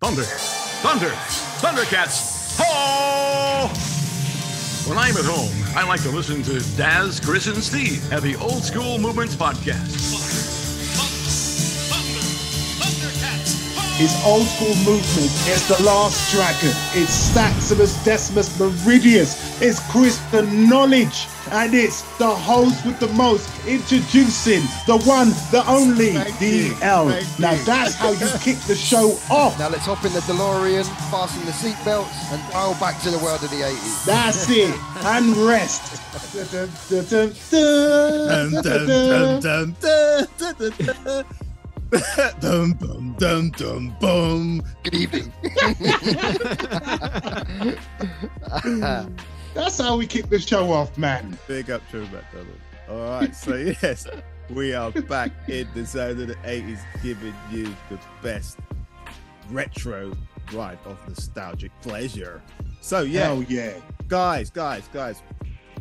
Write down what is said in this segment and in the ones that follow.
Thunder, thunder, Thundercats, ho! When I'm at home, I like to listen to Daz, Chris, and Steve at the Old Skool Movements Podcast. It's Old Skool Movements. It's the Last Dragon. It's Staximus Decimus Meridius. It's Chris the Knowledge. And it's the host with the most, introducing the one, the only, DL. Now that's how you kick the show off. Now let's hop in the DeLorean, fasten the seatbelts, and dial back to the world of the 80s. That's it. And rest. Dum dum dum dum bum. Good evening. That's how we kick the show off, man. Big up to McDonald. All right, so yes, we are back in the zone of the 80s, giving you the best retro ride of nostalgic pleasure. So yeah, hell yeah, guys,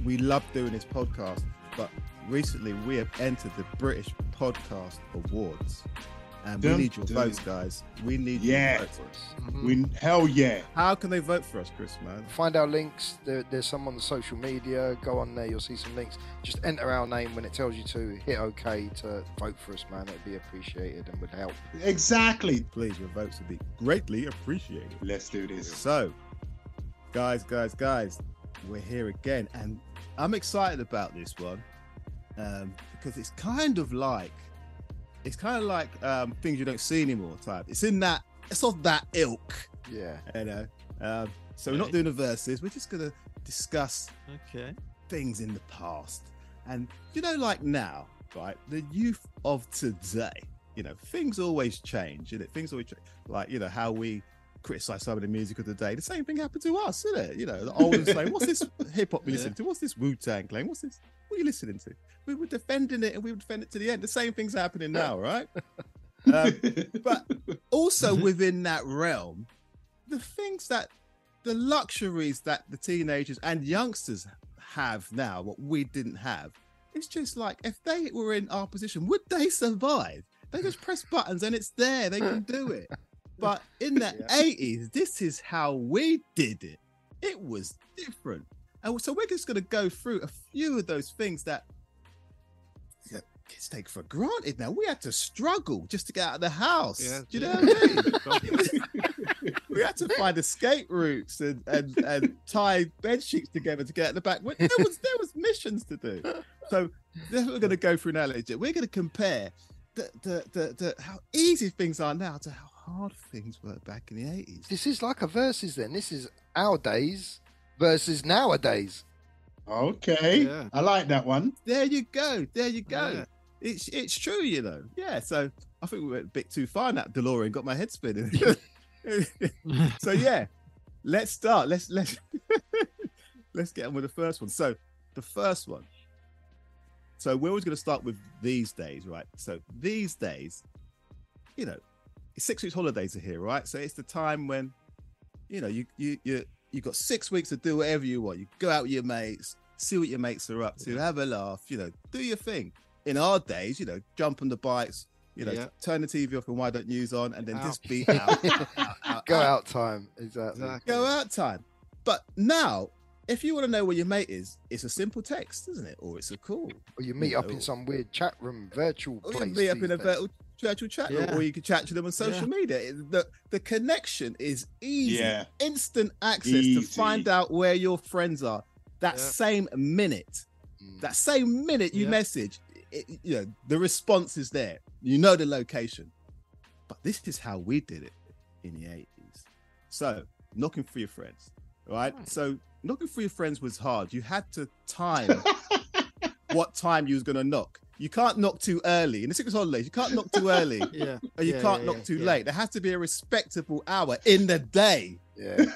we love doing this podcast, but recently we have entered the British Podcast Awards. And we need your votes, guys. We need your votes. Hell yeah. How can they vote for us, Chris, man? Find our links. There's some on the social media. Go on there. You'll see some links. Just enter our name when it tells you to. Hit OK to vote for us, man. It'd be appreciated and would help. Exactly. Please, your votes would be greatly appreciated. Let's do this. So, guys, we're here again. And I'm excited about this one because it's kind of like things you don't see anymore type. It's of that ilk. Yeah. You know. So we're not doing the verses. We're just gonna discuss things in the past. And like now, right? The youth of today, things always change, Things always change. Like, how we criticize some of the music of the day. The same thing happened to us, isn't it? The old ones saying, what's this hip hop we listening to? What's this Wu-Tang playing? What's this? What are you listening to? We were defending it and we would defend it to the end. The same thing's happening now, right? But also within that realm, the luxuries that the teenagers and youngsters have now, what we didn't have, it's just like, if they were in our position, would they survive? They just press buttons and it's there. They can do it. But in the 80s, this is how we did it. It was different. And so we're just going to go through a few of those things that kids take for granted now. We had to struggle just to get out of the house. Yeah. Do you know what I mean? We had to find escape routes and tie bed sheets together to get out the back. There was missions to do. So that's what we're going to go through now, legit. We're going to compare the how easy things are now to how hard things were back in the 80s. This is like a versus then. This is our days versus nowadays. Okay. Yeah. I like that one. There you go. Yeah. It's true, Yeah, so I think we went a bit too far in that DeLorean, got my head spinning. So yeah, let's start. Let's get on with the first one. So the first one. So we're always going to start with these days, right? So these days, 6 weeks holidays are here, right? So it's the time when, you've got 6 weeks to do whatever you want. You go out with your mates, see what your mates are up to, have a laugh, do your thing. In our days, jump on the bikes, turn the TV off and Why Don't News on, and then just be out. Go out time. Exactly. Go out time. But now, if you want to know where your mate is, it's a simple text, isn't it? Or it's a call. Or you meet up in some weird chat room, virtual place. Or you meet up in a virtual chat room, or you can chat to them on social media. The connection is easy. Instant access to find out where your friends are. That same minute. That same minute you message, the response is there. You know the location. But this is how we did it in the 80s. So, knocking for your friends, right? So, knocking for your friends was hard. You had to time what time you was going to knock. You can't knock too early. In the 6 weeks holidays, you can't knock too early. Or you can't knock too late. There has to be a respectable hour in the day. Yeah. Do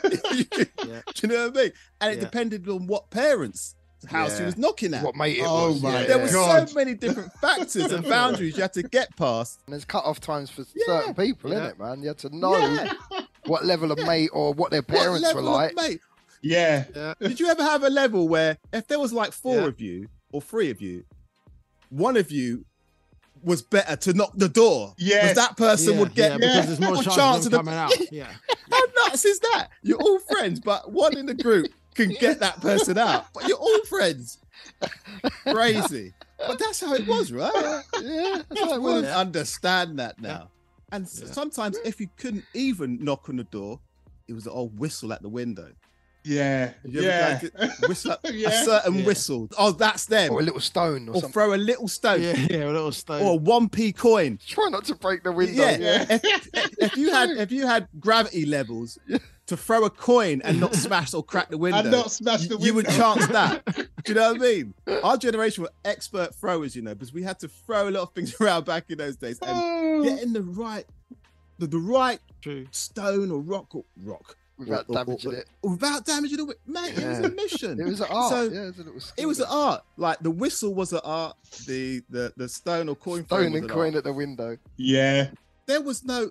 you know what I mean? And it depended on what parents' house you was knocking at. What mate it was. There were so many different factors and boundaries you had to get past. And there's cut-off times for certain people, isn't it, man? You had to know what level of mate or what their parents were like. Yeah. Did you ever have a level where if there was like 4 of you or 3 of you, one of you was better to knock the door. Yes. Because that person would get because there's more chance of them coming out. Yeah. How nuts is that? You're all friends, but one in the group can get that person out. But you're all friends. Crazy. But that's how it was, right? Yeah, that's I how it wouldn't was. understand that now. And sometimes if you couldn't even knock on the door, it was the old whistle at the window. Yeah. You ever Yeah. go, whistle, a certain whistle. Oh, that's them. Or a little stone or something. Throw a little stone. Yeah, a little stone. Or a 1p coin. Try not to break the window. Yeah. If you had gravity levels to throw a coin and not smash or crack the window, you would chance that. Do you know what I mean? Our generation were expert throwers, because we had to throw a lot of things around back in those days and get in the right stone or rock. Without damaging it. Without damaging it. Mate, it was a mission. It was an art. So, it was a little skill. it was an art. Like the whistle was an art. The stone or coin Stone was and an coin art. at the window. Yeah. There was no,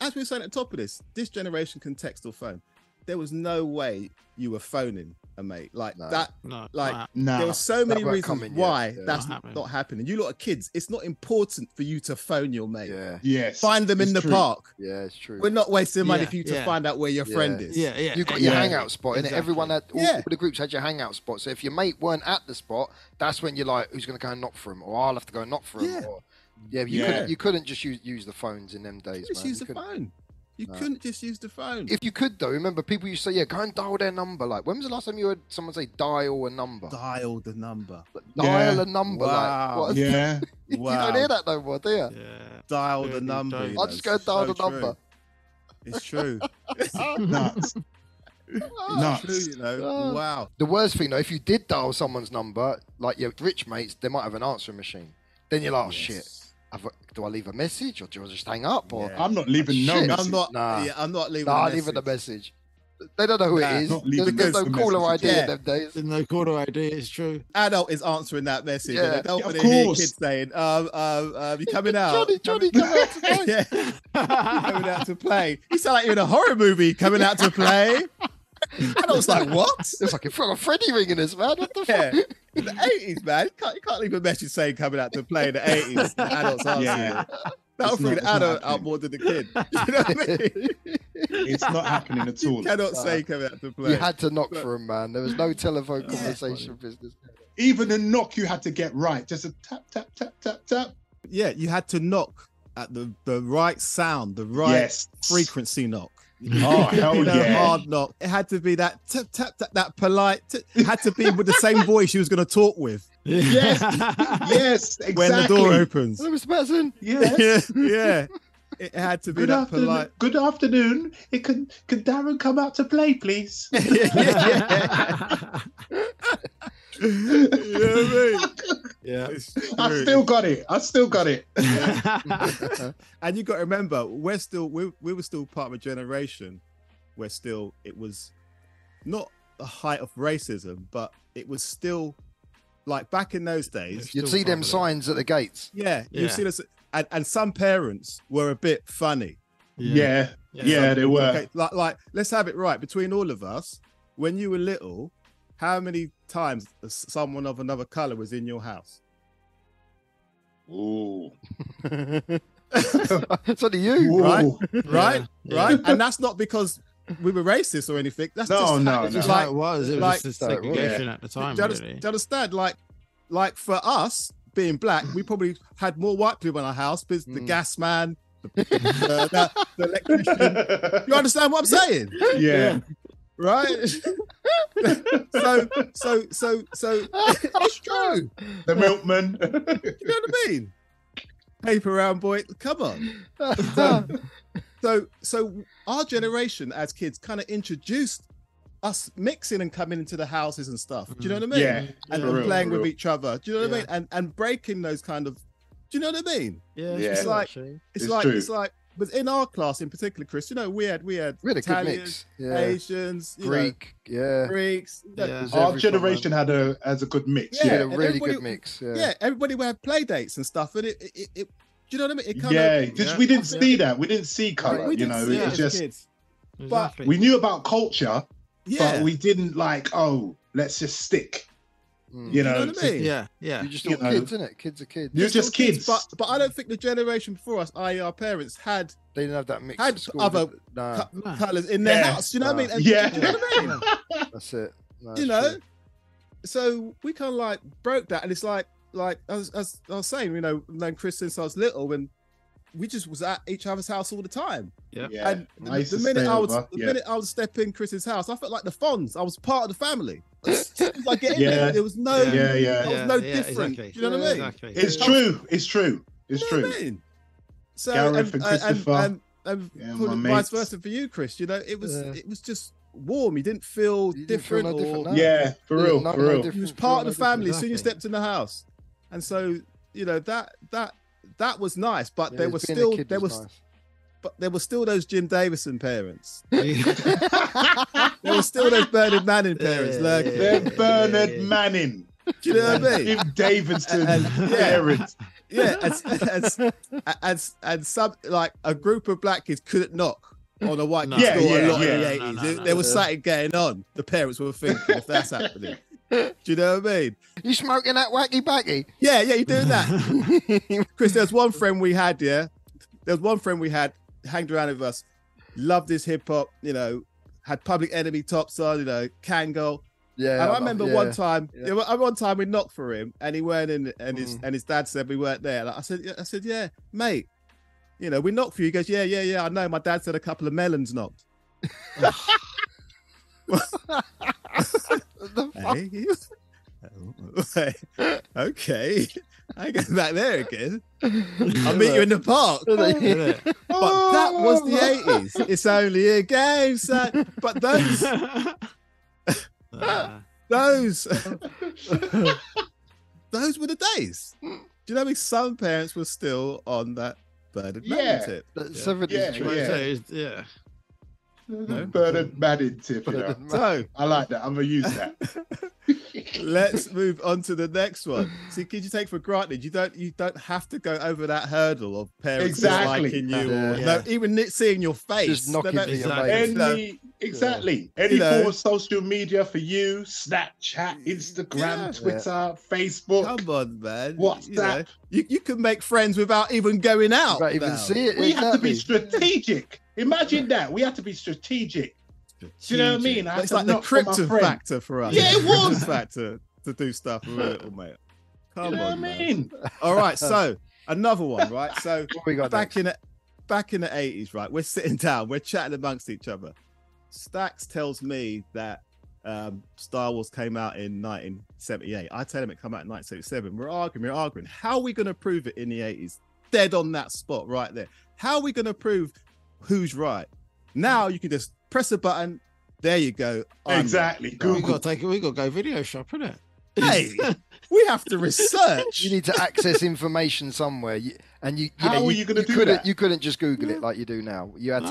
as we were saying at the top of this generation can text or phone. There was no way you were phoning a mate like that. No, like No. there were so many That weren't reasons coming yet. why Yeah. that's Not happening. not happening. You lot are kids. It's not important for you to phone your mate. Yeah. Yes. Find them in It's the true. park. Yeah, it's true. We're not wasting money Yeah, for you to yeah. find out where your friend is. Yeah. You've got your Yeah. hangout spot, and Exactly. everyone had all Yeah. the groups had your hangout spot. So if your mate weren't at the spot, that's when you're like, who's going to go and knock for him, or I'll have to go and knock for him. Yeah. Or, Yeah. you couldn't just use the phones in them days, Just man. use You the couldn't- phone. You couldn't just use the phone. If you could though, remember people used to say, go and dial their number. Like, when was the last time you heard someone say dial a number? Dial the number. Dial a number. Wow. Like, what? Yeah. You Wow. don't hear that no more, do you? Yeah. Dial Yeah, the you number. don't. you I'll know, just go and dial the so number. true. It's true. Nuts. Nuts. True, Oh. Wow. The worst thing though, if you did dial someone's number, like your rich mates, they might have an answering machine. Then you're like, oh shit. Do I leave a message or do I just hang up? Or Yeah. I'm not leaving no Shit. message. I'm not. Nah. Yeah, I'm not leaving. nah, a leave message. it a message. They don't know who Nah, it is. not There's, leaving there's no the caller message. ID Yeah. in them days. There's no caller ID. It's true. Adult is answering that message. Yeah. And they don't Yeah, want of to hear course. kids saying, you coming out? Johnny, come out today. Yeah. You coming out to play. You sound like you're in a horror movie coming out to play. And I was like, what? It's like, you've got a Freddy ringing us, man. What the Yeah. fuck? In the 80s, man. You can't leave a message saying coming out to play in the 80s. The adults answering Yeah. it. That'll It's freak not- the it's not adult out happening. more than the kid. You know what I mean? It's not happening at all. You cannot say coming out to play. You had to knock for him, man. There was no telephone conversation business. Even a knock you had to get right. Just a tap, tap, tap, tap, tap. Yeah, you had to knock at the right sound, the right Yes. frequency knock. Oh, hell You know, yeah. hard knock. It had to be that tap, tap, tap, that polite. It had to be with the same voice you was going to talk with Yes. Yes, exactly. when the door opens. Hello, Mr. Patterson. Yes. Yeah. It had to be Good that afternoon. polite. Good afternoon. Can Darren come out to play, please? You know what I mean? Yeah. It's I true. still got it. And you got to remember, we were still part of a generation where still it was not the height of racism, but it was still like back in those days. You'd Still see them popular. signs at the gates. Yeah, you Yeah. see this, and some parents were a bit funny. Yeah. Yeah. Yeah, they were. Okay, like let's have it right between all of us. When you were little, how many times someone of another color was in your house? Ooh. So do you. Right? Ooh. Right? Yeah. Right? And that's not because we were racist or anything. That's No, just no, it's no. just Like, like, it was. It was like- just a segregation at the time, do you really. understand? Like for us being black, we probably had more white people in our house. Because the gas man, the electrician. You understand what I'm saying? Yeah. Right? so it's true. The milkman. You know what I mean? Paper round boy, come on. So our generation as kids kind of introduced us mixing and coming into the houses and stuff. Do you know what I mean? Yeah. And For real, playing for with real. each other. Do you know what I Yeah. mean? And breaking those kind of. Do you know what I mean? Yeah. Yeah. It's like actually. it's It's true. like. But in our class in particular, Chris, you know, we had We had a good Italians, mix. Yeah. Asians, you Greek. know, Yeah. Greeks. Yeah. There's Our everything, generation has a good mix. We Yeah. had a and really everybody- good mix. Yeah. Yeah, everybody would have play dates and stuff, and it do you know what I mean? It kind Yeah, of, because we didn't see that. We didn't see color. we You didn't know, see it as just kids. Exactly. we knew about culture, Yeah, but we didn't like. Oh, let's just stick. You know what I mean? Yeah. You're just You all know. kids, innit? Kids are kids. You're just kids. But I don't think the generation before us, i.e. our parents, had They didn't have that mix Had at school. other did they? Nah, colours in their Yeah. house. You know what I mean? And, Yeah. you know what I mean? that's it. No, You it's know? true. So we kind of like broke that, and it's like as I was saying, you know, known Chris since I was little, and we just was at each other's house all the time. Yeah. Yeah. And I used the to minute stay I would over. the minute I would step in Chris's house, I felt like the Fonz. I was part of the family. As soon as I get in Yeah. there was no Yeah, there was no Yeah, different. exactly. Do you know what I mean? Exactly. It's true. It's true. It's You know true. what I mean? So Gareth and Christopher. and Yeah, for my the vice mates. versa for you, Chris. You know, it was Yeah. just warm. You didn't feel You didn't feel different, no different, or no. Yeah, for Yeah, real. no- For no real. different. you was part of the family as soon as you Exactly. stepped in the house. And so, you know, that was nice, but Yeah, there were being a still kid nice. but there were still those Jim Davison parents. Yeah. There were still those Bernard Manning parents Yeah. lurking. They're Bernard Manning. Do you know what I mean? Jim Davidson Yeah. parents. Yeah, and some like a group of black kids couldn't knock on a white No. kid's Yeah, door yeah, a lot yeah. in the No, 80s. no, There was no. something going on. The parents were thinking if that's happening. Do you know what I mean? You smoking that wacky baggy? Yeah, you're doing that. Chris, there was one friend we had, there was one friend we had, hanged around with us, loved his hip hop, you know, had Public Enemy tops on, you know, Kangol. Yeah. And I remember one time, Yeah. one time we knocked for him, and he weren't in, and his dad said we weren't there. Like, I said, yeah, mate, you know, we knocked for you. He goes, yeah, I know. My dad said a couple of melons knocked. Hey, okay, I ain't going back there again. I'll meet you in the park. But that was the 80s. It's only a game, son. But those were the days. Do you know what I mean? Some parents were still on that Bernard Manning tip. That's 70s Yeah, true. yeah. Yeah. Bernard Manning tip. You know? So I like that. I'm gonna use that. let's move on to the next one. See, kids you take for granted, you don't have to go over that hurdle of parents Exactly. liking you, Yeah. or no, even seeing your face. Just knocking They for your don't- face. Exactly. Any You know. form of social media for you: Snapchat, Instagram, Yeah. Twitter, Facebook. Come on, man. WhatsApp. You know, you can make friends without even going out. Don't even now. see it. We have to be exactly. strategic. Imagine that. We have to be strategic. Do you know what I mean? I But it's have like to the knock for my Krypton friend. factor for us. Yeah, it was. Krypton factor to do stuff with a little mate. Come You know what I on, man. mean? All right, so another one, right? So What we got back next? in the 80s, right? We're sitting down, we're chatting amongst each other. Stax tells me that Star Wars came out in 1978. I tell him it came out in 1977. We're arguing. How are we going to prove it in the 80s? Dead on that spot right there. How are we going to prove who's right? Now you can just press a button. There you go. I'm Exactly. right. We Google. got to go video shop, innit? Hey, we have to research. You need to access information somewhere, How are you gonna do couldn't, that? You couldn't just Google it like you do now. You had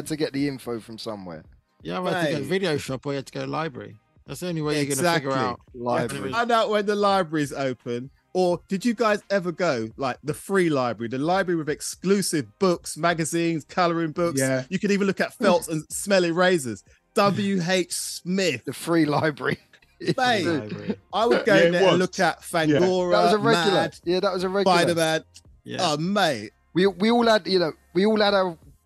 to get the info from somewhere. Yeah, I had to go Right. video shop or you had to go library. That's the only way you're going to figure out. Library. Find out when the library's open. Or did you guys ever go like the free library, the library with exclusive books, magazines, coloring books? Yeah. You could even look at felts and smelly razors. W.H. Smith. The free library. Mate, Library. I would go Yeah, in it there and was. look at Fangora, That was a regular. Mad, Yeah, that was a regular. Spider-Man. Yeah. Oh, mate. We all had,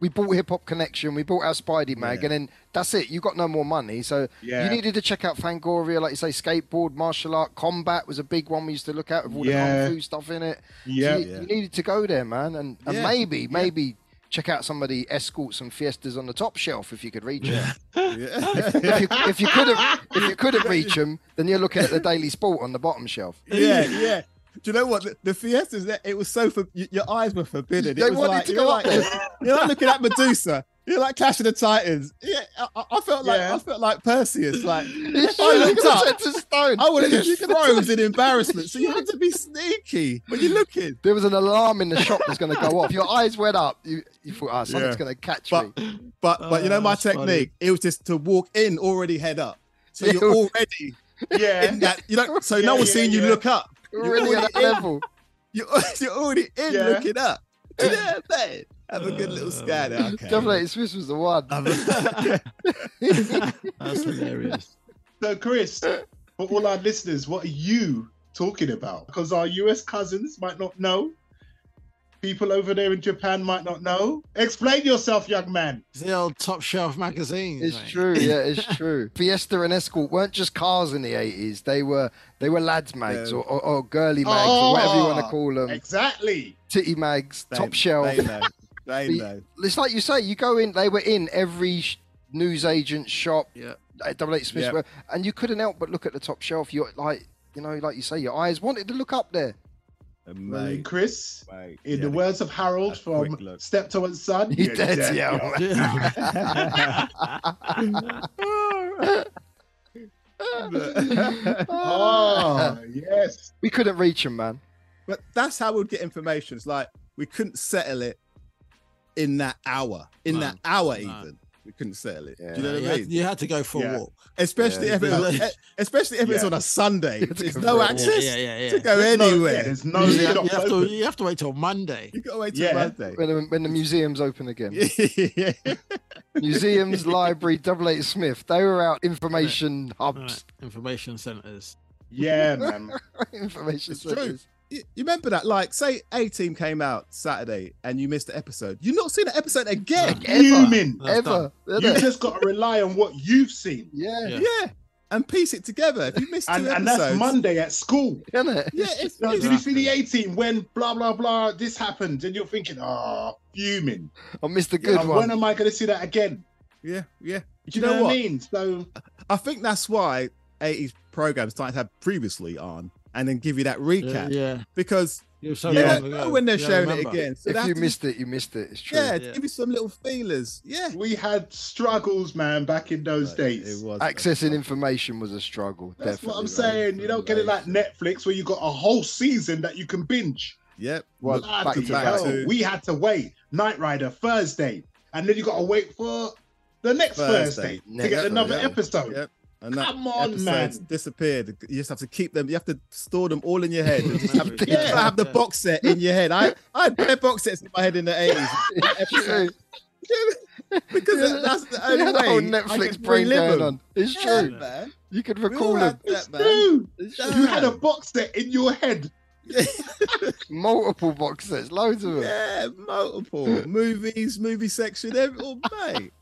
we bought Hip Hop Connection, we bought our Spidey mag, Yeah. and then that's it. You got no more money, so Yeah. you needed to check out Fangoria, like you say, skateboard, martial art, combat was a big one we used to look at with all Yeah. the kung fu stuff in it. Yeah. So you needed to go there, man, and Yeah. maybe check out some of the escorts and fiestas on the top shelf if you could reach it. Yeah. if you couldn't reach them, then you're looking at the Daily Sport on the bottom shelf. yeah. Do you know what? The Fiestas, it was so, your eyes were forbidden. They It was wanted like, to you're go like, up there. you're like looking at Medusa. You're like Clash of the Titans. Yeah, I felt like Perseus. Like, if I looked up, Set to stone. I would have just froze in embarrassment. So you had to be sneaky when you're looking. There was an alarm in the shop that's going to go off. Your eyes went up. You thought, something's Yeah. going to catch But me. but you know my that's funny. technique. It was just to walk in already head up. So Yeah. you're already Yeah. in that. You know, so Yeah, no one's yeah, seeing you yeah. look up. You're Already at that already in. level. You're already in Yeah. looking up. Yeah, man. Have a good little scan. Okay. Double Eight Swiss was the one. That's hilarious. So, Chris, For all our listeners, what are you talking about? Because our US cousins might not know. People over there in Japan might not know. Explain yourself, young man. It's the old top shelf magazines. It's mate. true, yeah, it's true. Fiesta and Escort weren't just cars in the 80s. They were lads mags or girly mags or whatever you want to call them. Exactly. Titty mags, top shelf. They know. It's like you say, you go in, they were in every newsagent shop, Yeah. Double H Smith, and you couldn't help but look at the top shelf. You're like, like you say, your eyes wanted to look up there. Mate, Chris, in the yeah, words of Harold from Steptoe and Son, You're dead, yo. Oh, yes. We couldn't reach him, man. But that's how we'd get information. It's like we couldn't settle it in that hour. Even. We couldn't settle it. Yeah. Do you know what I mean? You had to go for a walk. Especially if it's on a Sunday. There's no access to go anywhere. There's no You have to wait till Monday. You got to wait till Monday. When the museums open again. Yeah. Museums, library, Double H Smith. They were out information hubs. Right. Information centres. Yeah, man. Information It's true. centers. You remember that? Like, say A-Team came out Saturday and you missed the episode. You're not seeing the episode again. Fuming. Ever. You just got to rely on what you've seen. Yeah. And piece it together. If you missed two episodes. And that's Monday at school. Isn't it? Yeah, Did you see the A-Team when blah, blah, blah, this happened? And you're thinking, fuming. I missed the good one. When am I going to see that again? Yeah. Do you know what I mean? So I think that's why 80s programs started to have previously on and then give you that recap. Yeah. Because It was so you long don't ago. know when they're You showing don't it remember. again. So If you missed it, you missed it. It's true. to give you some little feelers. Yeah. we had struggles, man, back in those days. It was Accessing information was a struggle. That's definitely, what I'm man. saying. You don't get it like Netflix where you got a whole season that you can binge. Yep. Well, Bloody back to hell. back. We had to wait. Knight Rider Thursday. And then you got to wait for the next Thursday to Next get another Thursday. episode. Yep. And Come on, episodes man. disappeared. You just have to keep them. You have to store them all in your head. You just have, Yeah. you gotta have the box set in your head. I had bare box sets in my head in the 80s. True. Because that's the You only had a whole way I Netflix could brain relive going them. on. It's Yeah, true. man. You could We all recall had them. that, man. Dude, It's you had a true. box set in your head. Multiple box sets, loads of them. Yeah, multiple movies, movie section, mate.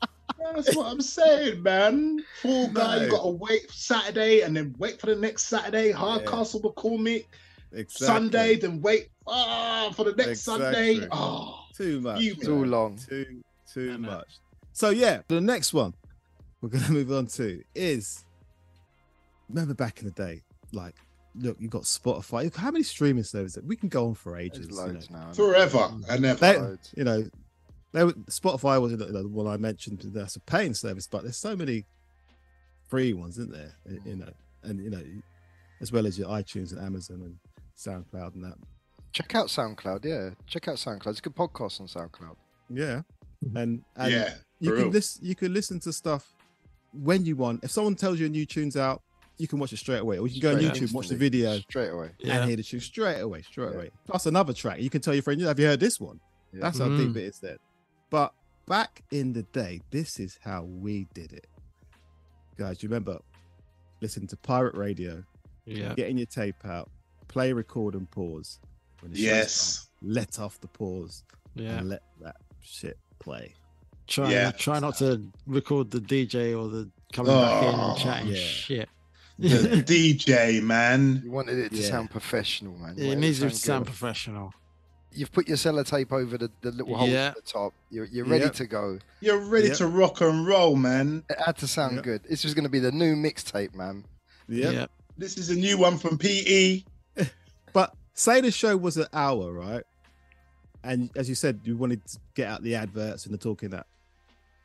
That's what I'm saying, man. Poor guy, No. you got to wait Saturday and then wait for the next Saturday. Hardcastle McCormick. Exactly. Sunday, then wait for the next Exactly. Sunday. Oh, Too much. You- Too long. Too much. So yeah, the next one we're gonna move on to is, remember back in the day, like, look, you got Spotify. How many streaming services? We can go on for ages. There's loads now. forever and ever. They, Loads. you know, Spotify was the one I mentioned. That's a paying service, but there's so many free ones, isn't there? You know, and you know, as well as your iTunes and Amazon and SoundCloud and that. Check out SoundCloud, yeah. Check out SoundCloud. It's a good podcast on SoundCloud. Yeah, and Yeah, you for can real. you can listen to stuff when you want. If someone tells you a new tune's out, you can watch it straight away, or you can go on Straight YouTube, watch the instantly. video, Straight away. Yeah. and hear the tune straight away. Yeah. Plus another track, you can tell your friend, "Have you heard this one?" Yeah. That's how deep it is there. But back in the day, this is how we did it, guys. You remember listening to pirate radio, Yeah. getting your tape out, play, record, and pause. When the show Yes. starts, let off the pause Yeah. and let that shit play. Try not to record the DJ or the coming back in and chatting yeah. shit. The DJ, man. You wanted it to Yeah. sound professional, man. You It wanted needs to good. sound professional. You've put your sellotape over the little hole Yeah. at the top. You're ready Yep. to go. You're ready Yep. to rock and roll, man. It had to sound Yep. good. This was going to be the new mixtape, man. Yeah. Yeah. This is a new one from PE. But say the show was an hour, right? And as you said, you wanted to get out the adverts and the talking that.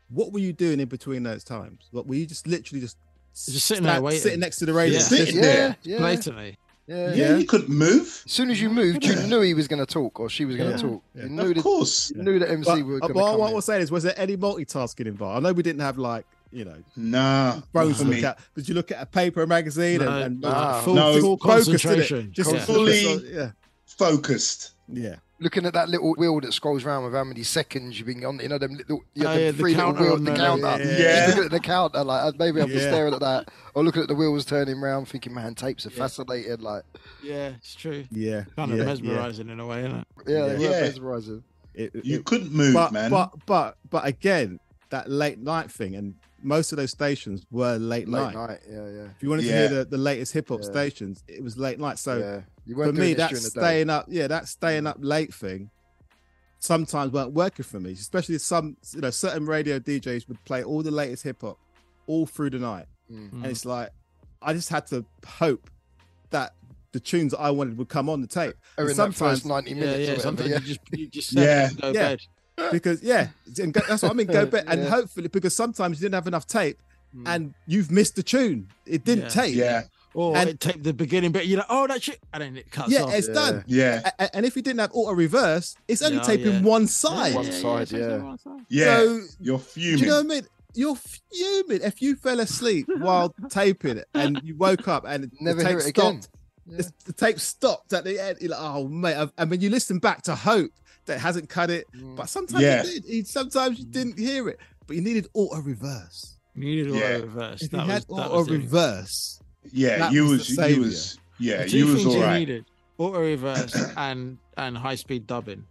What were you doing in between those times? What were you just literally just sitting there waiting. sitting next to the radio? Yeah. Sitting Yeah, there. yeah, Blatantly. yeah. Yeah, you couldn't move. As soon as you moved, you knew he was going to talk or she was going to Yeah. talk. Yeah. You knew Of course. you knew the MC But, were going to what come I in. was saying is, was there any multitasking involved? I know we didn't have like, you know, Nah. phones for to me. look at. Did you look at a paper, a magazine, No, and nah. full, No. full focus, didn't it? concentration. Just Yeah. Fully- yeah, Focused. yeah. looking at that little wheel that scrolls around with how many seconds you've been on, you know, them little, the three little counter wheels, on the the- counter. Yeah. Just looking at the counter, like maybe I'm just Yeah. staring at that, or looking at the wheels turning round, thinking, man, tapes are fascinating. Like, Yeah, it's true. Yeah. Kind of yeah, mesmerising in a way, isn't it? yeah, they were Yeah. mesmerising. You couldn't move, man. But again, that late night thing, and most of those stations were late Late night. night, yeah. If you wanted to Yeah. hear the latest hip hop Yeah. stations, it was late night. So Yeah. You for weren't me, doing this that during the day. staying up, that staying up late thing sometimes weren't working for me. Especially some, certain radio DJs would play all the latest hip hop all through the night, and it's like I just had to hope that the tunes that I wanted would come on the tape. Or And in that first sometimes, 90 minutes. Yeah, or whatever, sometimes yeah. you just Yeah. and go Yeah. bed. because that's what I mean. Go back and Yeah. hopefully, because sometimes you didn't have enough tape, and you've missed the tune. It didn't Yeah. tape. Yeah, Or And- it take the beginning bit, you're like, oh, that shit, and then it cuts off. It's done. yeah, And if you didn't have auto reverse, it's only Yeah, taping yeah. one side. One side, so yeah. one side. yeah. So, You're do fuming. you know what I mean? You're fuming if you fell asleep while taping it and you woke up and Never the tape hear it again. stopped. The tape stopped at the end. You're like, oh mate, and when you listen back to hope that it hasn't cut it, but sometimes Yeah. it did. Sometimes you didn't hear it, but you needed auto reverse. You needed auto Yeah. reverse. If you That had was auto the only- reverse, Yeah, That you was was, the you saviour. was, yeah, the two you was things all you right. needed: auto reverse and high speed dubbing.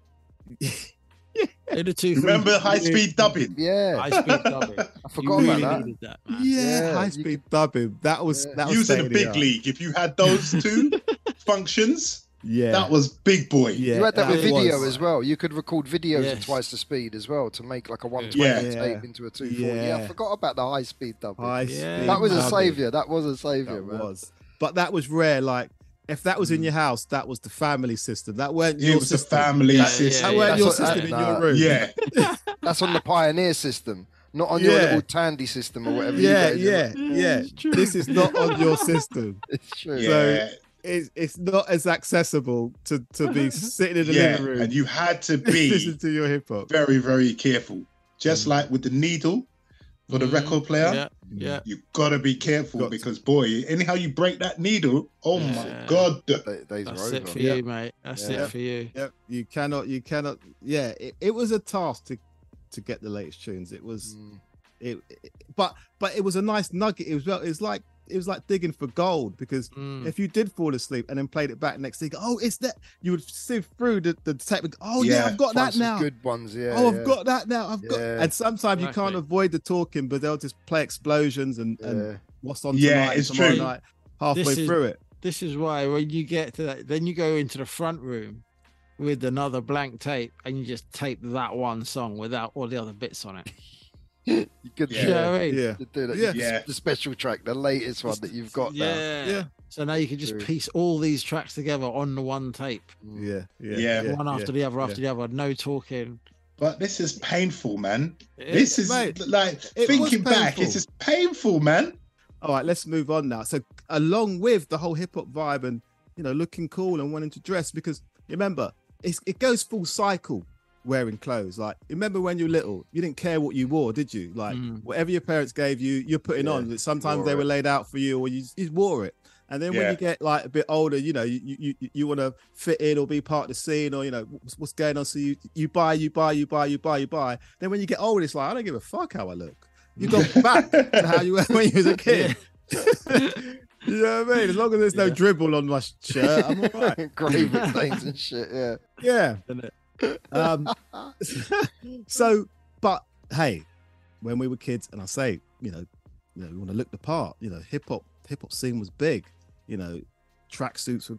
They're the two. Remember things high you speed dubbing? Yeah. High speed dubbing. I You forgot really about that. needed that, man. Yeah, high you speed dubbing. That was Yeah. that was Using state a of the big art. league. If you had those two functions, Yeah, that was big boy. yeah. You had that with it video was. as well. You could record videos at Yes. twice the speed as well to make like a 120 Yeah. tape into a 240. Yeah, I Yeah. forgot about the high speed dubbing. High Yeah. speed That was a dubbing. saviour. That was a saviour, That man. was. But that was rare. Like, if that was in your house, that was the family system. That weren't It your was the system. family Yeah, system. That weren't That's your what- system in nah. your room. Yeah, That's on the Pioneer system, not on your Yeah. little Tandy system or whatever. Yeah, you got. yeah. it's true. This is not on your system. It's true. yeah, It's not as accessible to be sitting in the yeah. living room And you had to listen be to your hip hop. very, very careful. Just like with the needle for the record player, Yeah, yeah. you gotta be careful Got to. because boy, anyhow you break that needle, oh Yeah. my god. Days That's are it over. for Yeah. you, mate. That's Yeah. it for you. Yep, you cannot. Yeah, it was a task to get the latest tunes. It was. But it was a nice nugget. It was like digging for gold, because if you did fall asleep and then played it back next day, oh, it's that, you would sift through the tape and go, oh yeah, Yeah. I've got Find that some now. Good ones, yeah. Oh, yeah. I've got that now. I've got, Yeah. and sometimes you can't Exactly. avoid the talking, but they'll just play explosions and Yeah. what's on Yeah, tonight, it's and tomorrow true. night, halfway This is- through it. This is why when you get to that, then you go into the front room with another blank tape and you just tape that one song without all the other bits on it. You could Yeah. You know what I mean? Yeah, you do that. Yeah. Yeah. The special track, the latest one that you've got now. Yeah. Yeah. So now you can just True. piece all these tracks together on the one tape, yeah, Yeah. one after the other, after the other, no talking. But this is painful, man. Yeah. This is Mate, like it was thinking back, painful. it's just painful, man. All right, let's move on now. So, along with the whole hip hop vibe and looking cool and wanting to dress, because remember, it goes full cycle. Wearing clothes, like, remember when you were little, you didn't care what you wore, did you? Like, whatever your parents gave you, you're putting Yeah, on. Sometimes wore they were it. laid out for you, or you wore it. And then when Yeah. you get like a bit older, you want to fit in or be part of the scene, or what's going on. So you buy. Then when you get older, it's like, I don't give a fuck how I look. You go back to how you were when you was a kid. You know what I mean? As long as there's no dribble on my shirt, I'm all right. Gravy stains and shit, yeah. Yeah. Isn't it? So, but hey, when we were kids, and I say, we want to look the part. Hip hop scene was big. Tracksuits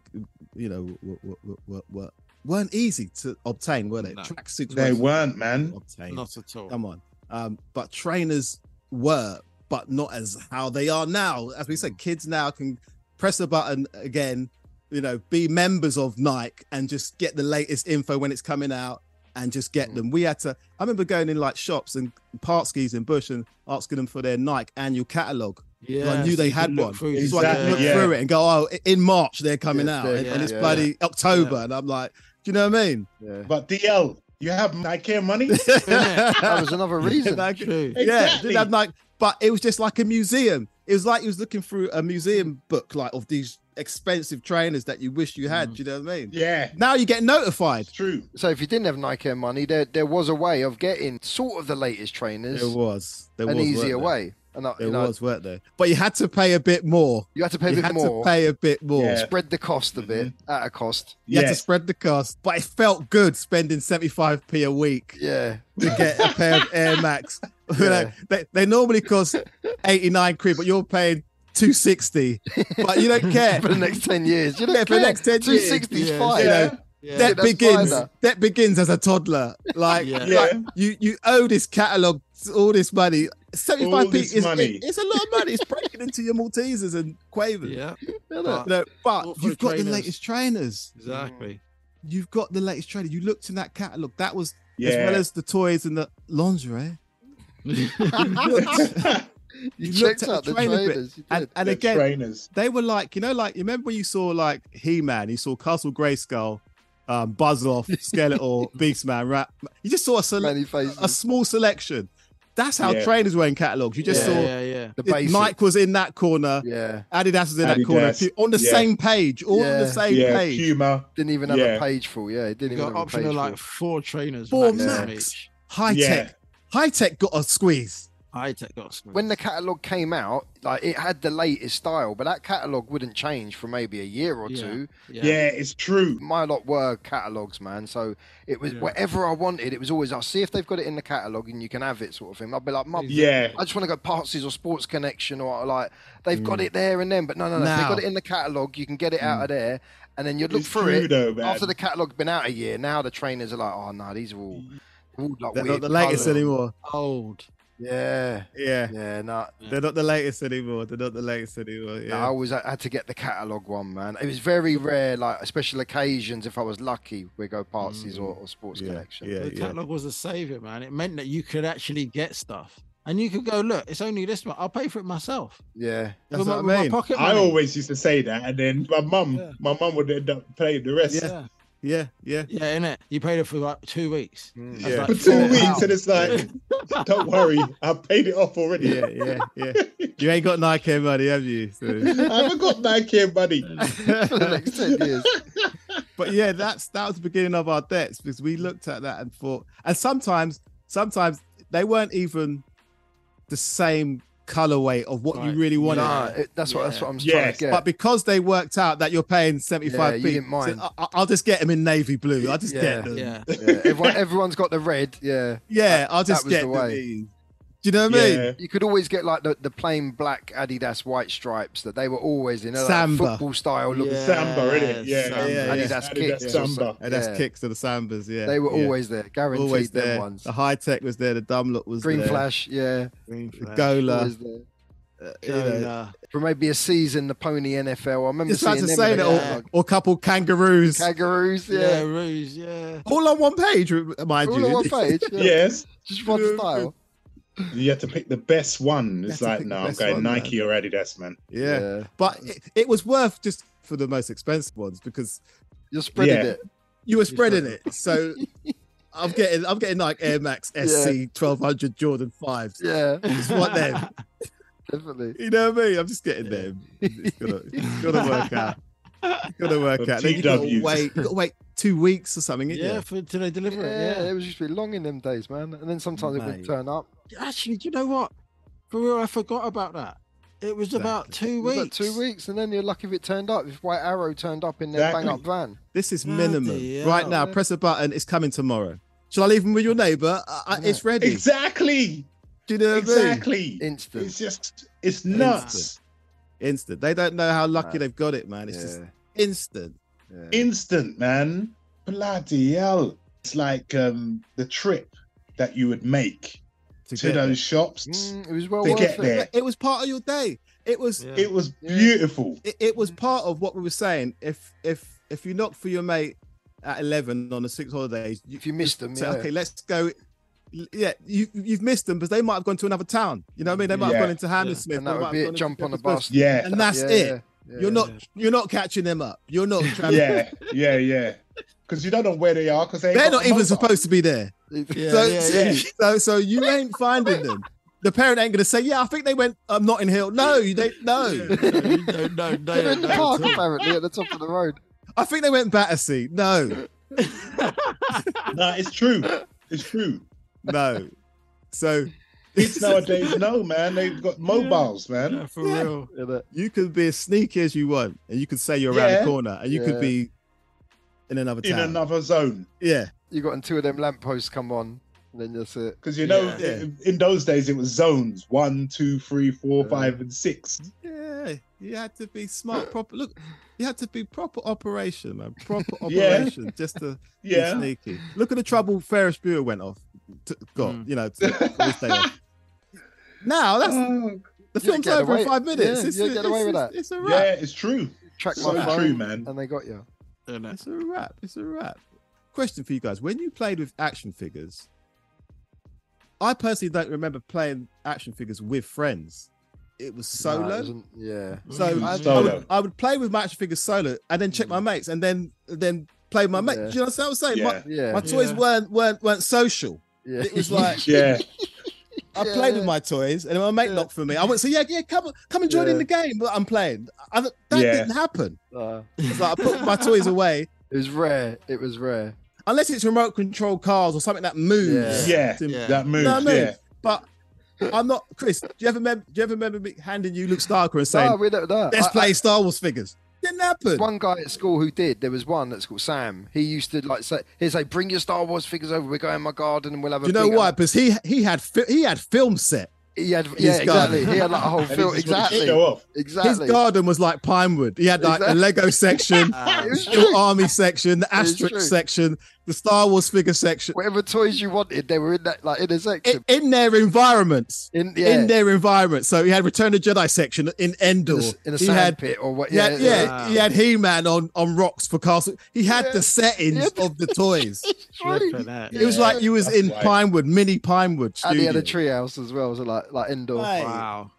weren't easy to obtain, were they? No. Tracksuits They weren't, man. obtained. Not at all. Come on. But trainers were, but not as how they are now. As we said, kids now can press a button again, be members of Nike and just get the latest info when it's coming out and just get them. I remember going in like shops and part skis in Bush and asking them for their Nike annual catalogue. Yeah, I knew so they you had can look one. through So I could Exactly, look yeah. through it and go, oh, in March they're coming Yeah, out, yeah, and it's yeah. bloody October. Yeah. And I'm like, do you know what I mean? Yeah. But DL, you have Nike money? That was another reason. Like, True. yeah, Exactly. didn't have Nike, but it was just like a museum. It was like he was looking through a museum book, like of these expensive trainers that you wish you had. Do you know what I mean? Yeah, Now you get notified. it's true. So if you didn't have Nike Air money, there was a way of getting sort of the latest trainers, There was an easier way. And There was, weren't there? But you had to pay a bit more. you had to pay a You bit had more, to pay a bit more. Yeah. spread the cost a bit at a cost. You had to Yes. spread the cost, but it felt good spending 75p a week Yeah, to get a pair of Air Max. You know, they normally cost 89 quid, but you're paying 260. But you don't care. for the next 10 years. You don't Yeah, for the care. next 10 years. 260 is Yeah. fine. Yeah. Yeah. That that's begins. fine, That begins as a toddler. Like, Yeah. like you owe this catalog all this money. 75p All this is money. it's a lot of money. It's breaking into your Maltesers and Quavers. Yeah, Innit? No, but All for you've got the trainers. latest trainers. exactly. You've got the latest trainer. You looked in that catalog. That was Yeah. as well as the toys and the lingerie. You You checked looked at out the the trainer bit. trainers. You And, did. and The again, trainers. they were like, you know, like, you remember when you saw like He-Man, you saw Castle Grayskull, Buzz-Off, Skeletor, Beastman, you just saw Many faces. a small selection. That's how Yeah. trainers were in catalogs. You just yeah, saw yeah. the basic. Nike was in that corner, Yeah. Adidas was in that corner, Adidas, on the yeah. same page, all on the Yeah. same Yeah, page. Puma. Didn't even have Yeah. a page full. Yeah, it didn't You even got have a option page of like full. 4 trainers. Four maximum max. each. High Yeah. tech. High tech got a squeeze. High tech got squeezed. When the catalogue came out, like it had the latest style, but that catalogue wouldn't change for maybe a year or two. Yeah, it's true. My lot were catalogues, man. So it was whatever I wanted. It was always, I'll see if they've got it in the catalogue and you can have it, sort of thing. I'll be like, Mum, Yeah. I just want to go Partsies or Sports Connection, or like they've got it there and then. But no. If Now. they've got it in the catalogue, you can get it out of there. And then you'd look It's through true it though, man. after the catalogue's been out a year. Now the trainers are like, oh no, these are all like They're weird not the latest colours. anymore. Old. Yeah, Yeah. no. They're not the latest anymore. They're not the latest anymore. No, I Yeah. always had to get the catalogue one, man. It was very rare, like special occasions. If I was lucky, we go Partsies or Sports Connection. Yeah. The catalogue was a savior, man. It meant that you could actually get stuff. And you could go, look, it's only this much. I'll pay for it myself. Yeah. That's With what I with mean. pocket I money. always used to say that, and then my mum would end up paying the rest. Yeah. Yeah. Yeah. Yeah, innit? You paid it for like 2 weeks. Mm. That's Yeah. like For 2 £4. weeks, and it's like, don't worry, I've paid it off already. Yeah. You ain't got Nike money, have you? So. I haven't got Nike money. For the next 10 years. But yeah, that was the beginning of our debts, because we looked at that and thought, and sometimes they weren't even the same colorway of what you Right. really wanted. Nah, that's what I'm trying Yes. to get. But because they worked out that you're paying 75p, Yeah, you didn't mind. so I'll just get them in navy blue. I'll just get them. Yeah. Everyone's got the red. Yeah. Yeah, I'll just That was get the them. way. Do you know what I mean? Yeah. You could always get like the plain black Adidas white stripes that they were always in. Like Samba. football style look. Yeah. Samba, innit? Yeah. Samba. Adidas Adidas kicks. or Samba. something. And that's Yeah. kicks to the Sambas, yeah. They were yeah. always there. Guaranteed always them there. ones. The high tech was there, the dumb look was Green there. Flash, yeah. Green The flag. Gola. Always there. You know, Gola. For maybe a season, the Pony NFL. I remember just like seeing to them say in that, the or, catalog. or a couple kangaroos. Kangaroos, Yeah, yeah. Rouge, yeah. All on one page, mind All you. on one page. Yeah. Yes. Just one style. You have to pick the best one. It's to like, pick the no, I'm best going one, Nike or Adidas, man. Yeah. But it was worth just for the most expensive ones, because You're spreading Yeah. it. you were spreading it. So I'm getting like Air Max SC 1200 Jordan 5s. Yeah. Just want them. Definitely. You know what I mean? I'm just getting them. It's gotta work out. It's gotta work Or out. Then you gotta TWs. wait 2 weeks or something. Ain't Yeah, you? till they deliver Yeah, it. it was used to be long in them days, man. And then sometimes it Mate. would turn up. Yeah. Actually, do you know what? For real, I forgot about that. It was about 2 It was weeks. like 2 weeks, and then you're lucky if it turned up. If White Arrow turned up in their Exactly. bang up van. This is Bloody minimum. hell, Right now, man. press a button. It's coming tomorrow. Shall I leave them with your neighbour? It's ready. Exactly. Do you know what I mean? Exactly. Instant. It's just, it's nuts. Instant. They don't know how lucky Right. they've got it, man. It's just Yeah. instant. Yeah. Instant, man. Bloody hell. It's like the trip that you would make to get those shops. It was well To worth get it. there. It was part of your day. It was. Yeah. It was Yeah. beautiful. It was part of what we were saying. If you knock for your mate at 11 on the 6 holidays, If you missed them, say, yeah. okay, let's go. Yeah, you've missed them, but they might have gone to another town. You know what I mean? They might have Yeah. gone into Hammersmith. And they that might would be have it. gone Jump into on the Shepherd's bus. Bush. Yeah. And that's Yeah, it. yeah, You're not catching them up. You're not traveling. Yeah. Because you don't know where they are. Because They're not even supposed to be there. Yeah, so, yeah, yeah. so you ain't finding them. the parent ain't gonna say, "Yeah, I think they went Notting Hill." No, they no. no, They're in the park apparently at the top of the road. I think they went Battersea. No, No, it's true. It's true. no. So Kids nowadays know, man. They've got mobiles, man. Yeah, for real. you can be as sneaky as you want, and you can say you're around the corner, and you could be in another town, In another zone. Yeah, You got two of them lampposts come on, and then that's it. Because you know, Yeah. in those days it was zones 1, 2, 3, 4, 5, and 6. yeah. You had to be smart, proper. Look, you had to be proper operation, man. Proper Yeah. operation, just to Yeah. be sneaky. Look at the trouble Ferris Bueller went off. You know, to his day off. Now that's the film's get over away- in 5 minutes. yeah, you get away with that. It's a Yeah, wrap. it's true. Track So my phone, true, man. and they got you. It's a wrap. It's a wrap. Question for you guys: when you played with action figures, I personally don't remember playing action figures with friends. It was No, solo. it wasn't- yeah. So Solo. I would play with my action figures solo, and then check my mates, and then play with my mates. Yeah. Do you know what I'm saying? Yeah. Yeah. My toys weren't social. Yeah. It was like Yeah. I played with my toys, and my mate knocked for me. I went, so yeah, come and join in the game. But I'm playing. That didn't happen. It's like I put my toys away. It was rare. It was rare. Unless it's remote control cars or something that moves. Yeah. Yeah. That moves. You know what I mean? Yeah. But I'm not Chris. Do you ever remember me handing you Luke Skywalker and saying, No, we don't know. "Let's play Star Wars figures"? Didn't happen. One guy at school who did. There was one that's called Sam. He used to he'd say, "Bring your Star Wars figures over. We're going in my garden and we'll have a." Do you know big-" why? Because he had film set. He had, his yeah, exactly. garden. He had like a whole And he film. just wanted to Exactly. show off. Exactly. His garden was like Pinewood. He had like the Exactly. Lego section, It was the true. Army section, the was Asterisk true. section, the Star Wars figure section. Whatever toys you wanted, they were in that in a section. In their environments. In their environment. So he had Return of the Jedi section in Endor. in a he sand had, pit or what? He had He-Man on rocks for Castle. He had the settings of the toys. Flipping that. It was like you was that's in right. Pinewood, mini Pinewood And he had a studio. treehouse as well, so like indoor. Mate, Wow.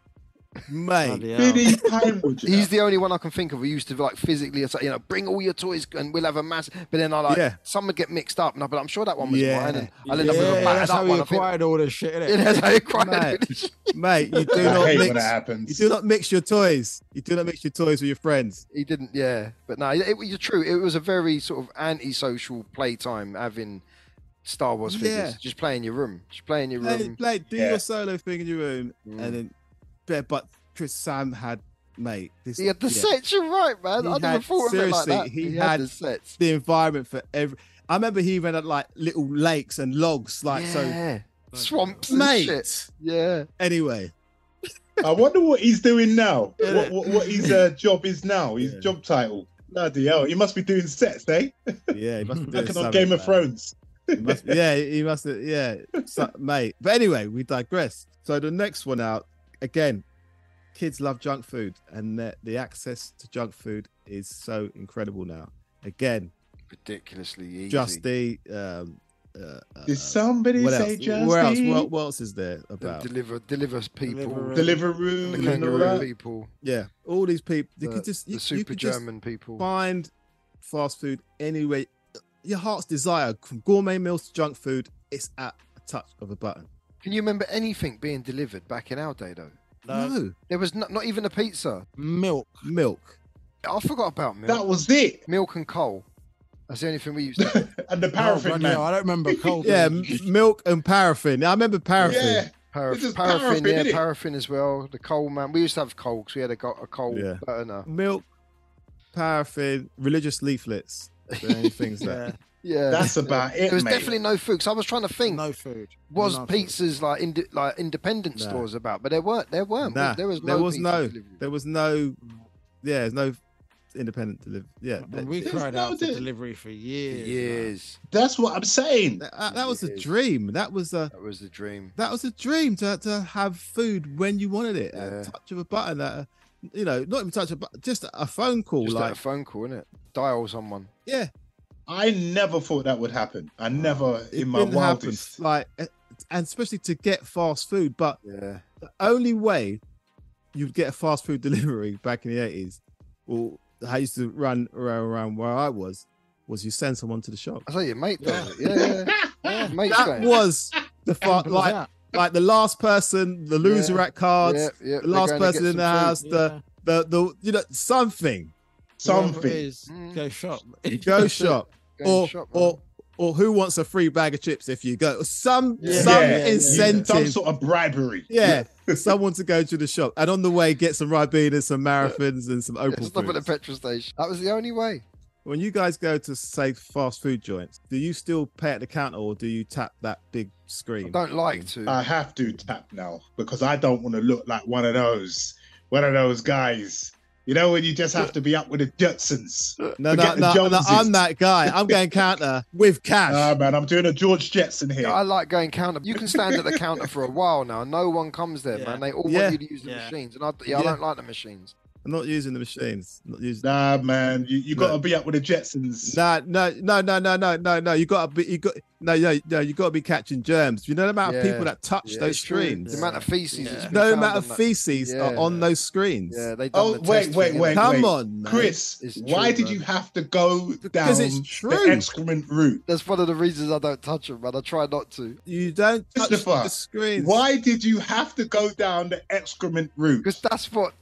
mate. Bloody hell. Billy Pinewood. you know. He's the only one I can think of who used to like physically, bring all your toys and we'll have a mass. But then some would get mixed up, and I'd be like, I'm sure that one was mine, and I'll end up with a Yeah, battered that's up how one. he I think. acquired all this shit, innit? Yeah, that's how he acquired Mate. it. Mate, you do I not hate when mix. that happens. You do not mix your toys. You do not mix your toys with your friends. He didn't, yeah. But no, it was true. It was a very sort of anti-social playtime having Star Wars figures. Yeah. Just play in your room. Just play in your room. Do Yeah. your solo thing in your room, and then. But Chris Sam had, mate. This, He had the sets, you're right, man. He I never had- thought of it like seriously, that. he had had the sets. the environment for every. I remember he even had like little lakes and logs, like Yeah. Swamps so. and Mate. shit. Yeah. Anyway, I wonder what he's doing now. Yeah. What his job is now. His job title. Bloody hell. He must be doing sets, eh? yeah, he must be doing Like on something, Game of man. Thrones. He must, he must have, mate. But anyway, we digress. So the next one out again. Kids love junk food, and the access to junk food is so incredible now. Again, Ridiculously easy. Just the Did somebody what say else? just Where else? eat? What else is there about? Deliver people. Deliveroo The and all kangaroo that? people. Yeah, all these people. You The, could just the you super could just German people. find fast food anyway. Your heart's desire, from gourmet meals to junk food, it's at a touch of a button. Can you remember anything being delivered back in our day, though? No, There was not even a pizza. Milk. I forgot about milk. That was it. Milk and coal. That's the only thing we used to And the Oh, paraffin bloody man. hell, I don't remember cold. yeah, milk and paraffin. I remember paraffin. Yeah. Paraffin, This is paraffin, paraffin, yeah, innit? paraffin as well. The coal man. We used to have coal because we had a coal Yeah. burner. Milk, paraffin, religious leaflets. The only things that. Yeah, That's about it, there was mate. definitely no food. Because I was trying to think, No food. was No food. pizzas like independent No. stores about? But there weren't. Nah, there was no. there was pizza no. delivery. There was no. Yeah, there's no independent delivery. Yeah, And we There's cried no out for di- delivery for years. Years. That's what I'm saying. that was a Years. dream. That was a. That was the dream. That was a dream to have food when you wanted it, at Yeah. a touch of a button, not even touch of a button, just a phone call. Just like, a phone call, innit? Dial someone. yeah, I never thought that would happen. I never, it in my didn't happen. wildest. Like, and especially to get fast food. But Yeah. the only way you'd get a fast food delivery back in the 80s, or I used to run around where I was you send someone to the shop. I tell you, mate. Though. Yeah. Mate's That going. was the fast. Simple as Like, that. like the last person, the loser at cards, the last person in the house, Yeah. the something. Whatever it is, go shop. Go shop. Go shop, man. Or who wants a free bag of chips if you go? Some Yeah. incentive. Some sort of bribery. Yeah, someone to go to the shop and on the way get some Ribena, some Marathons, and some Opal Stop at the fruits. petrol station. That was the only way. When you guys go to say fast food joints, do you still pay at the counter or do you tap that big screen? I don't like to. I have to tap now because I don't want to look like one of those guys. You know, when you just have to be up with the Jetsons. No, Forget the Joneses. I'm that guy. I'm going counter with cash. Man, I'm doing a George Jetson here. I like going counter. You can stand at the counter for a while now. No one comes there, man. They all want you to use the machines. And I don't like the machines. I'm not using the machines. Not using. Nah, man, you got to be up with the Jetsons. No. You got to be catching germs. You know the amount of people that touch those screens. The amount of feces. that's been No found amount on of that. feces are on those screens. Yeah, they done Oh, the test wait. thing, Come on, man. Chris, It's why true, did man. you have to go Because down it's the true. excrement route? That's one of the reasons I don't touch them, man. I try not to. You don't touch Christopher, the screens. why did you have to go down the excrement route? Because that's what